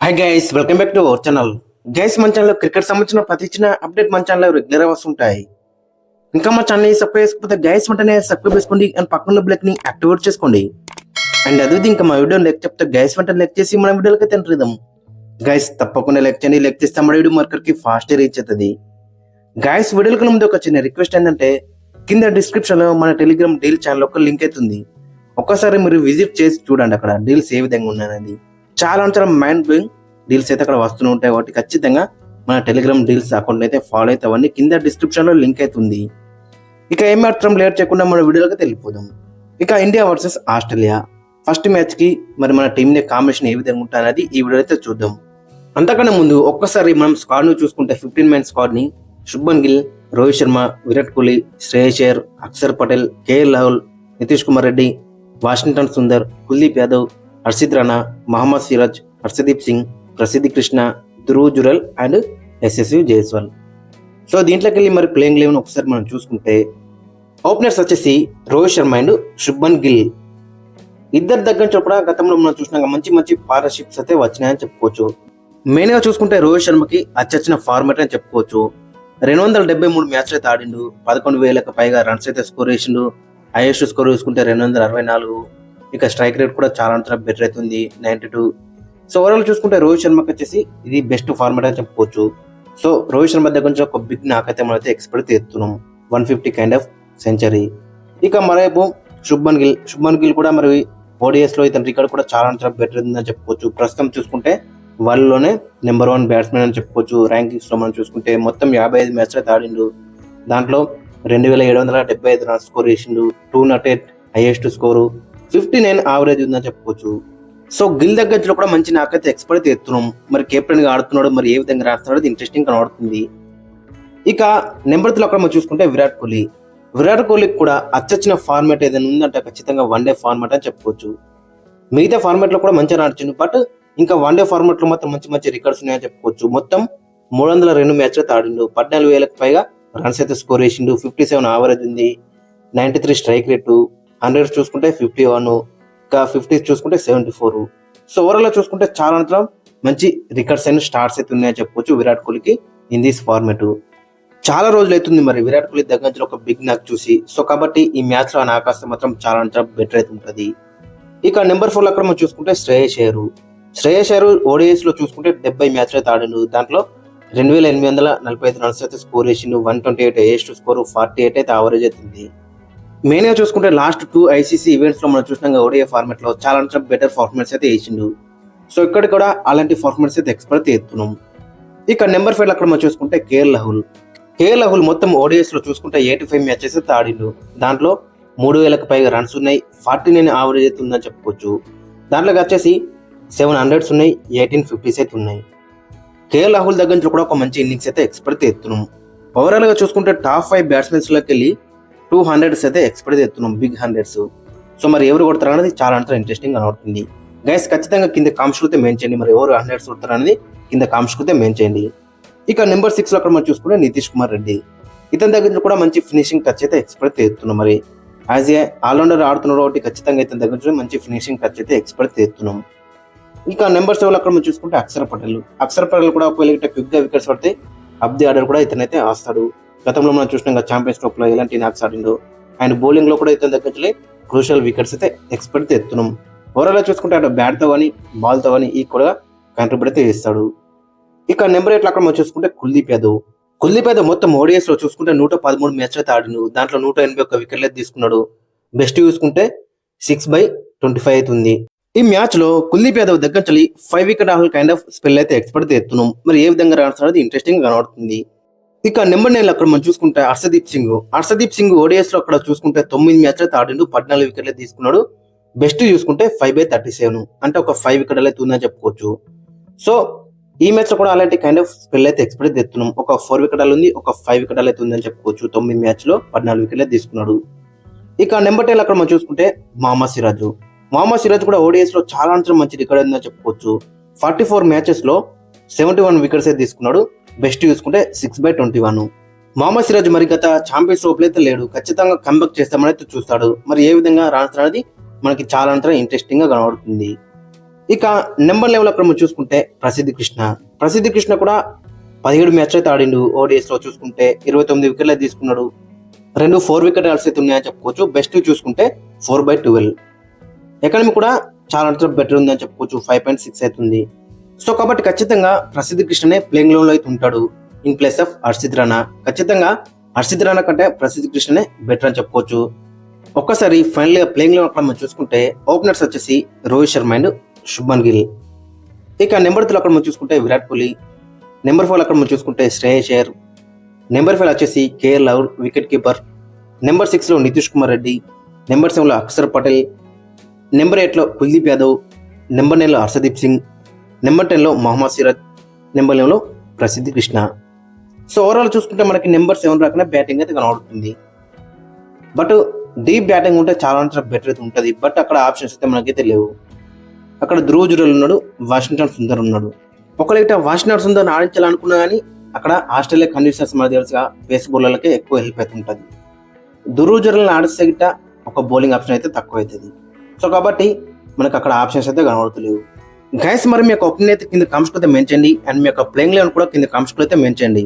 Hi guys, welcome back to our channel. Guys, మన ఛానల్లో cricket సంబంధించిన ప్రతి చిన్న అప్డేట్ మన ఛానల్లో రెగ్యులర్ వస్తుంటాయి. ఇంకా మా ఛానల్ సబ్స్క్రైబ్ చేసుకోకపోతే గైస్ వెంటనే సబ్స్క్రైబ్ చేసుకోండి అండ్ పక్కన బ్లెక్ ని యాక్టివేట్ చేసుకోండి. అండ్ అదే ఇంకా మా వీడియో లైక్ చెప్తే గైస్ వెంటనే లైక్ చేసి మన వీడియోలకి తింటాం. గైస్ తప్పకుండా లైక్ చేయండి. లైక్ చేస్తే మన వీడియో మార్కెట్కి ఫాస్ట్ రీచ్ అవుతుంది. గైస్, వీడియోకి ముందు ఒక చిన్న రిక్వెస్ట్ ఏంటంటే కింద డిస్క్రిప్షన్ లో మన టెలిగ్రామ్ డీల్ ఛానల్ ఒక లింక్ అవుతుంది. ఒక్కసారి మీరు విజిట్ చేసి చూడండి, అక్కడ డీల్స్ ఏ విధంగా ఉన్నాయనేది. చాలా మైండ్ బ్లోయింగ్ డీల్స్ అయితే అక్కడ వస్తూ ఉంటాయి. కాబట్టి ఖచ్చితంగా మన టెలిగ్రామ్ డీల్స్ అకౌంట్ అయితే ఫాలో అయితే అవన్నీ కింద డిస్క్రిప్షన్ లో లింక్ అవుతుంది. ఇక ఏమాత్రం లేట్ చేయకుండా మన వీడియోలోకి వెళ్ళిపోదాం. ఇక India versus Australia first match కి మరి మన టీం కాంబినేషన్ ఏ విధంగా ఉంటుంది ఈ వీడియో అయితే చూద్దాం. అంతకన్నా ముందు ఒక్కసారి మనం స్క్వాడ్ ను చూసుకుంటే 15 మ్యాన్ స్క్వాడ్ ని శుభ్మన్ గిల్, రోహిత్ శర్మ, విరాట్ కోహ్లీ, శ్రేయస్ అయ్యర్, అక్షర్ పటేల్, కేఎల్ రాహుల్, నితీష్ కుమార్ రెడ్డి, వాషింగ్టన్ సుందర్, కుల్దీప్ యాదవ్, హర్షిత్ రాణా, మహమ్మద్ సిరాజ్, హర్షదీప్ సింగ్, ప్రసిద్ధి కృష్ణ, ధ్రువ్ జురెల్ అండ్ యశస్వి జైస్వాల్. సో దీంట్లోకి వెళ్ళి మరి ప్లేయింగ్ లెవెన్ ఒకసారి మనం చూసుకుంటే ఓపెనర్స్ వచ్చేసి రోహిత్ శర్మ అండ్ శుభ్మన్ గిల్. ఇద్దరు దగ్గర నుంచి కూడా గతంలో మనం చూసినాక మంచి పార్ట్నర్షిప్స్ అయితే వచ్చినాయని చెప్పుకోవచ్చు. మెయిన్ గా చూసుకుంటే రోహిత్ శర్మకి అచ్చొచ్చిన ఫార్మాట్ అని చెప్పుకోవచ్చు. 273 మ్యాచ్లు అయితే ఆడిండు, 11,000కు పైగా రన్స్ అయితే స్కోర్ చేసిండు. హైయెస్ట్ స్కోర్ చూసుకుంటే 264. ఇక స్ట్రైక్ రేట్ కూడా చాలా బెటర్ అవుతుంది, 92. సో ఓవరాల్ చూసుకుంటే రోహిత్ శర్మకి వచ్చేసి ఇది బెస్ట్ ఫార్మాట్ అని చెప్పుకోవచ్చు. సో రోహిత్ శర్మ దగ్గర నుంచి ఒక బిగ్ నాకైతే మనం అయితే ఎక్స్పెక్ట్ చేస్తున్నాం, 150 కైండ్ ఆఫ్ సెంచరీ. ఇక మరోవైపు శుభ్మన్ గిల్ కూడా మరి ఓడిఎస్ లో ఇతని రికార్డ్ కూడా చాలా బెటర్ ఉందని చెప్పుకోవచ్చు. ప్రస్తుతం చూసుకుంటే వాళ్ళలోనే నెంబర్ 1 బ్యాట్స్మెన్ అని చెప్పుకోవచ్చు. ర్యాంకింగ్స్ లో మనం చూసుకుంటే మొత్తం 55 మ్యాచ్లు అయితే ఆడిండు. దాంట్లో 2,775 రన్స్ స్కోర్ చేసిండు, 208 హైయెస్ట్ స్కోరు, 59 యావరేజ్ ఉందని చెప్పుకోవచ్చు. సో గిల్ దగ్గర కూడా మంచి నాకైతే ఎక్స్పెక్ట్ చేస్తున్నాం. మరి కెప్టెన్ గా ఆడుతున్నాడు, మరి ఏ విధంగా రాస్తున్నాడు ఇంట్రెస్టింగ్ కనబడుతుంది. ఇక నెంబర్ 3 అక్కడ మనం చూసుకుంటే విరాట్ కోహ్లీకి కూడా అచ్చొచ్చిన ఫార్మాట్ ఏదైనా ఉందంటే ఖచ్చితంగా వన్డే ఫార్మాట్ అని చెప్పుకోవచ్చు. మిగతా ఫార్మాట్ లో కూడా మంచిగా ఆడుతుంది, బట్ ఇంకా వన్డే ఫార్మాట్ లో మాత్రం మంచి రికార్డ్స్ ఉన్నాయని చెప్పుకోవచ్చు. మొత్తం 302 మ్యాచ్లు అయితే ఆడిండు, 14,000కు పైగా రన్స్ అయితే స్కోర్ చేసిండు, 57 యావరేజ్ ఉంది, 93 స్ట్రైక్ రేటు, 100 చూసుకుంటే 51, ఇంకా 50 చూసుకుంటే 74. సో ఓవరాల్ చూసుకుంటే చాలా మంచి రికార్డ్స్ అయిన స్టార్ట్స్ అయితే ఉన్నాయని చెప్పుకోవచ్చు విరాట్ కోహ్లీకి ఇన్ దిస్ ఫార్మాట్. చాలా రోజులు అవుతుంది మరి విరాట్ కోహ్లీ దగ్గర నుంచి ఒక బిగ్ నాక్ చూసి. సో కాబట్టి ఈ మ్యాచ్ లో ఆ నాకాస్త మాత్రం చాలా బెటర్ అయితే ఉంటుంది. ఇక నెంబర్ 4 అక్కడ మనం చూసుకుంటే శ్రేయస్ అయ్యర్ ఓడిఎస్ లో చూసుకుంటే 70 మ్యాచ్లు అయితే ఆడిండు. దాంట్లో 2,845 రన్స్ అయితే స్కోర్ చేసిండు, 128 హైయెస్ట్ స్కోర్, 48 అయితే యావరేజ్ అవుతుంది. మెయిన్ గా చూసుకుంటే లాస్ట్ 2 ఐసీసీ ఈవెంట్స్ లో మనం చూసినాక ఓడిఐ ఫార్మాట్ లో చాలా బెటర్ పర్ఫార్మెన్స్ అయితే వేసిండు. సో ఇక్కడ కూడా అలాంటి పర్ఫార్మెన్స్ అయితే ఎక్స్పెక్ట్ చేస్తున్నాం. ఇక నెంబర్ 5 అక్కడ మనం చూసుకుంటే కేఎల్ రాహుల్ మొత్తం ఓడిఎస్ లో చూసుకుంటే 85 మ్యాచెస్ అయితే ఆడిండు. దాంట్లో 3,000కు పైగా రన్స్ ఉన్నాయి, 49 యావరేజ్ అయితే ఉందని చెప్పుకోవచ్చు. దాంట్లోకి వచ్చేసి 700s ఉన్నాయి, 18 50s అయితే ఉన్నాయి. కేఎల్ రాహుల్ దగ్గర నుంచి కూడా ఒక మంచి ఇన్నింగ్స్ అయితే ఎక్స్పెక్ట్ చేస్తున్నాం. ఓవరాల్ గా చూసుకుంటే టాప్ 5 బ్యాట్స్మెన్స్ లోకి వెళ్ళి 200s అయితే ఎక్స్పెక్ట్ చేస్తున్నాం, బిగ్ 100s. సో మరి ఎవరు కొడతారు అనేది చాలా ఇంట్రెస్టింగ్ కనబడుతుంది. గైస్ ఖచ్చితంగా కింద కామెంట్స్ అయితే మెయిన్ చేయండి, మరి ఎవరు 100s కొడతారు అనేది కింద కామెంట్స్ అయితే మెయిన్ చేయండి. ఇక నెంబర్ 6 లో అక్కడ మనం చూసుకుంటే నితీష్ కుమార్ రెడ్డి. ఇతని దగ్గర కూడా మంచి ఫినిషింగ్ టచ్ అయితే ఎక్స్పెక్ట్ చేస్తున్నాం. మరి యాజ్ ఏ ఆల్రౌండర్ ఆడుతున్నాడు కాబట్టి ఖచ్చితంగా ఇతని దగ్గర నుంచి మంచి ఫినిషింగ్ టచ్ అయితే ఎక్స్పెక్ట్ చేస్తున్నాం. ఇక నెంబర్ 7 అక్కడ మనం చూసుకుంటే అక్షర్ పటేల్ కూడా ఒకవేళ క్విక్ గా వికెట్స్ పడితే అప్ ది ఆర్డర్ కూడా ఇతనైతే ఆస్తాడు. గతంలో మనం చూసినాం ఛాంపియన్స్ ట్రోఫీ లో ఎలాంటి నాక్స్ ఆడిండు. అండ్ బౌలింగ్ లో కూడా ఇతని దగ్గర క్రూషియల్ వికెట్స్ అయితే ఎక్స్పెక్ట్ చేస్తున్నాం. ఓవరాల్ చూసుకుంటే అటు బ్యాట్ తో కానీ బాల్ తో కానీ ఈక్వల్ గా కాంట్రిబ్యూట్ అయితే చేస్తాడు. ఇక నెంబర్ 8 అక్కడ మనం చూసుకుంటే కుల్దీప్ యాదవ్ మొత్తం ఓడిఎస్ లో చూసుకుంటే 113 మ్యాచ్లు అయితే ఆడిండు. దాంట్లో 181 వికెట్లు అయితే తీసుకున్నాడు. బెస్ట్ చూసుకుంటే 6/25 అవుతుంది. ఈ మ్యాచ్ లో కుల్దీప్ యాదవ్ దగ్గర నుంచి 5 wicket all kind of spell అయితే ఎక్స్పెక్ట్ చేస్తున్నాం. మరి ఏ విధంగా రాణిస్తాడో ఇంట్రెస్టింగ్ కనబడుతుంది. ఇక నెంబర్ 9 అక్కడ మనం చూసుకుంటే హర్షదీప్ సింగ్ ఓడిఎస్ లో అక్కడ చూసుకుంటే 9 మ్యాచ్లు అయితే ఆడిండు, 14 వికెట్లు తీసుకున్నాడు. బెస్ట్ చూసుకుంటే 5/37, అంటే ఒక 5 వికెట్లు అయితే ఉందని చెప్పుకోవచ్చు. సో ఈ మ్యాచ్ లో కూడా అలాంటి కైండ్ ఆఫ్ స్పెల్ అయితే ఎక్స్పెక్ట్ చేస్తున్నాం. ఒక 4 వికెటాలు ఉంది, ఒక 5 వికెటాలు అయితే ఉందని చెప్పుకోవచ్చు. 9 మ్యాచ్ లో 14 వికెట్లు తీసుకున్నాడు. ఇక నెంబర్ 10 అక్కడ మనం చూసుకుంటే మహమ్మద్ సిరాజ్ కూడా ఓడిఎస్ లో చాలా మంచి రికార్డ్ ఉందని చెప్పుకోవచ్చు. 44 మ్యాచెస్ లో 71 వికెట్స్ అయితే తీసుకున్నాడు. బెస్ట్ చూసుకుంటే 6/21. మహమ్మద్ సిరాజ్ మరి గత ఛాంపియన్స్ ట్రోఫీ అయితే లేడు, ఖచ్చితంగా కంబ్యాక్ చేస్తామని అయితే చూస్తాడు. మరి ఏ విధంగా రాణిస్తాడు అనేది మనకి చాలా ఇంట్రెస్టింగ్ గా కనబడుతుంది. ఇక నెంబర్ లెవెల్ అక్కడ మనం చూసుకుంటే ప్రసిద్ధి కృష్ణ కూడా 17 మ్యాచ్ అయితే ఆడిండు. ఓడిఎస్ లో చూసుకుంటే 29 వికెట్లు తీసుకున్నాడు. 4 వికెట్ హాల్స్ అయితే ఉన్నాయని చెప్పుకోవచ్చు. బెస్ట్ చూసుకుంటే 4/12. ఎకానమీ కూడా చాలా బెటర్ ఉందని చెప్పుకోవచ్చు. 5.6 అవుతుంది. సో కాబట్టి ఖచ్చితంగా ప్రసిద్ధి కృష్ణనే ప్లేయింగ్ లో అయితే ఉంటాడు in place of Harshit Rana. ఖచ్చితంగా హర్షిత్ రాణా కంటే ప్రసిద్ధి కృష్ణనే బెటర్ అని చెప్పుకోవచ్చు. ఒక్కసారి ఫైనల్ గా ప్లేయింగ్ లో అక్కడ మనం చూసుకుంటే ఓపెనర్స్ వచ్చేసి రోహిత్ శర్మ అండ్ శుభ్మన్ గిల్. ఇక నెంబర్ 3 అక్కడ మనం చూసుకుంటే విరాట్ కోహ్లీ. నెంబర్ 4 అక్కడ మనం చూసుకుంటే శ్రేయస్ అయ్యర్. నెంబర్ 5 వచ్చేసి KL Rahul wicket keeper. Number 6 లో నితీష్ కుమార్ రెడ్డి. నెంబర్ 7 లో అక్షర్ పటేల్. నెంబర్ 8 లో కుల్దీప్ యాదవ్. నెంబర్ 9 లో హర్షదీప్ సింగ్. నెంబర్ 10 లో మొహమ్మద్ సిరాజ్. నెంబర్ 11 లో ప్రసిద్ధి కృష్ణ. సో ఓవరాల్ చూసుకుంటే మనకి నెంబర్ 7 రాకనే బ్యాటింగ్ అయితే కనబడుతుంది. బట్ డీప్ బ్యాటింగ్ ఉంటే చాలా బెటర్ అయితే ఉంటుంది. బట్ అక్కడ ఆప్షన్స్ అయితే మనకైతే లేవు. అక్కడ ధ్రువ్ జురెల్ ఉన్నాడు, వాషింగ్టన్ సుందర్ ఉన్నాడు. ఒకవేళ వాషింగ్టన్ సుందర్ ఆడించాలనుకున్నా కానీ అక్కడ ఆస్ట్రేలియా కండిషన్స్ మనకు తెలుసుగా పేస్ బౌలర్లకే ఎక్కువ హెల్ప్ అయితే ఉంటుంది. ధ్రువ్ జురెల్ ఆడిస్తే గిట్ట ఒక బౌలింగ్ ఆప్షన్ అయితే తక్కువ అవుతుంది. సో కాబట్టి మనకు అక్కడ ఆప్షన్స్ అయితే కనబడతలేవు. గైస్ మరి మీ యొక్క ఒపీనియన్ అయితే కింద కామెంట్స్ అయితే మెన్షన్ చేయండి. అండ్ మీ యొక్క ప్లేయింగ్ లెవెల్ కూడా కింద కామెంట్స్ అయితే మెన్షన్ చేయండి.